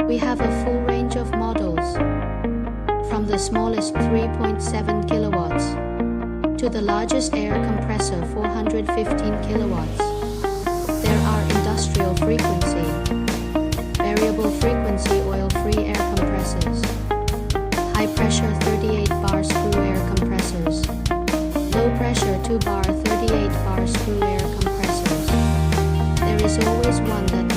We have a full range of models, from the smallest 3.7 kilowatts to the largest air compressor 415 kilowatts. There are industrial frequency, variable frequency oil-free air compressors, high-pressure 38-bar screw air compressors, low-pressure 2-bar 38-bar screw air compressors. There is always one that